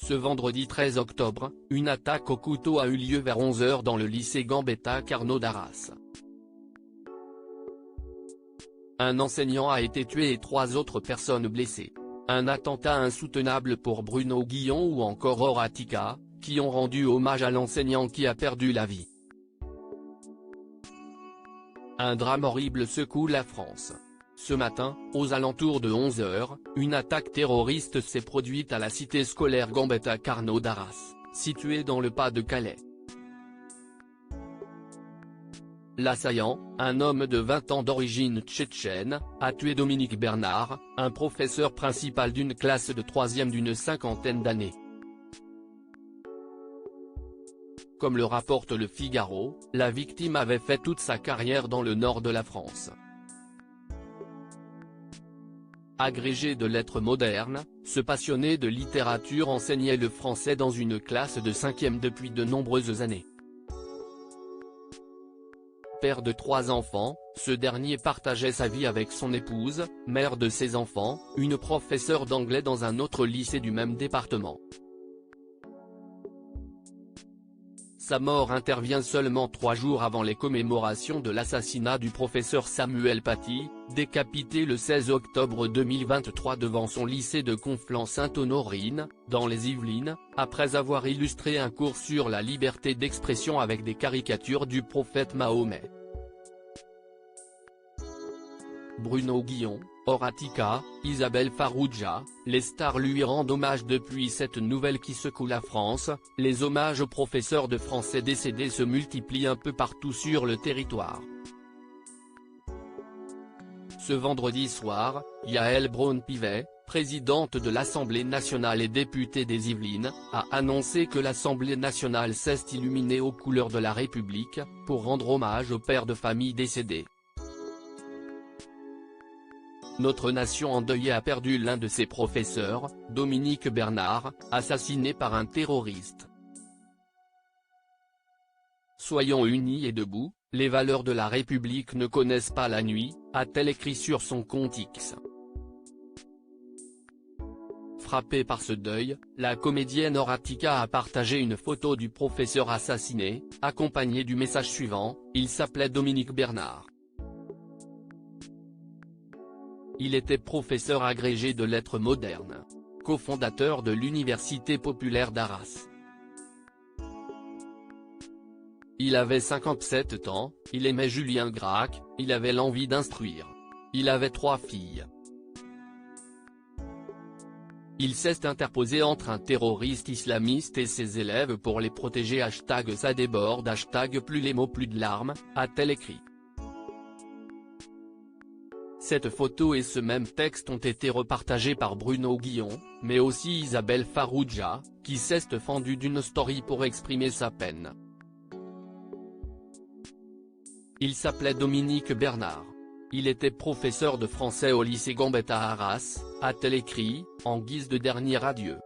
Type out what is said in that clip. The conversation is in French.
Ce vendredi 13 octobre, une attaque au couteau a eu lieu vers 11 h dans le lycée Gambetta Carnot d'Arras. Un enseignant a été tué et 3 autres personnes blessées. Un attentat insoutenable pour Bruno Guillon ou encore Horatika, qui ont rendu hommage à l'enseignant qui a perdu la vie. Un drame horrible secoue la France. Ce matin, aux alentours de 11 h, une attaque terroriste s'est produite à la cité scolaire Gambetta Carnot d'Arras, située dans le Pas-de-Calais. L'assaillant, un homme de 20 ans d'origine tchétchène, a tué Dominique Bernard, un professeur principal d'une classe de 3e d'une cinquantaine d'années. Comme le rapporte Le Figaro, la victime avait fait toute sa carrière dans le nord de la France. Agrégé de lettres modernes, ce passionné de littérature enseignait le français dans une classe de 5e depuis de nombreuses années. Père de 3 enfants, ce dernier partageait sa vie avec son épouse, mère de ses enfants, une professeure d'anglais dans un autre lycée du même département. Sa mort intervient seulement 3 jours avant les commémorations de l'assassinat du professeur Samuel Paty, décapité le 16 octobre 2023 devant son lycée de Conflans-Sainte-Honorine, dans les Yvelines, après avoir illustré un cours sur la liberté d'expression avec des caricatures du prophète Mahomet. Bruno Guillon, Horatika, Isabelle Farrugia, les stars lui rendent hommage depuis cette nouvelle qui secoue la France. Les hommages aux professeurs de français décédés se multiplient un peu partout sur le territoire. Ce vendredi soir, Yaël Braun-Pivet, présidente de l'Assemblée nationale et députée des Yvelines, a annoncé que l'Assemblée nationale s'est illuminée aux couleurs de la République, pour rendre hommage aux pères de famille décédés. Notre nation endeuillée a perdu l'un de ses professeurs, Dominique Bernard, assassiné par un terroriste. Soyons unis et debout, les valeurs de la République ne connaissent pas la nuit, a-t-elle écrit sur son compte X. Frappée par ce deuil, la comédienne Horatika a partagé une photo du professeur assassiné, accompagnée du message suivant: il s'appelait Dominique Bernard. Il était professeur agrégé de lettres modernes. Cofondateur de l'Université populaire d'Arras. Il avait 57 ans, il aimait Julien Gracq, il avait l'envie d'instruire. Il avait 3 filles. Il s'est interposé entre un terroriste islamiste et ses élèves pour les protéger. #ça déborde. #plus les mots plus de larmes, a-t-elle écrit. Cette photo et ce même texte ont été repartagés par Bruno Guillon, mais aussi Isabelle Farrugia, qui s'est fendue d'une story pour exprimer sa peine. Il s'appelait Dominique Bernard. Il était professeur de français au lycée Gambetta à Arras, a-t-elle écrit, en guise de dernier adieu.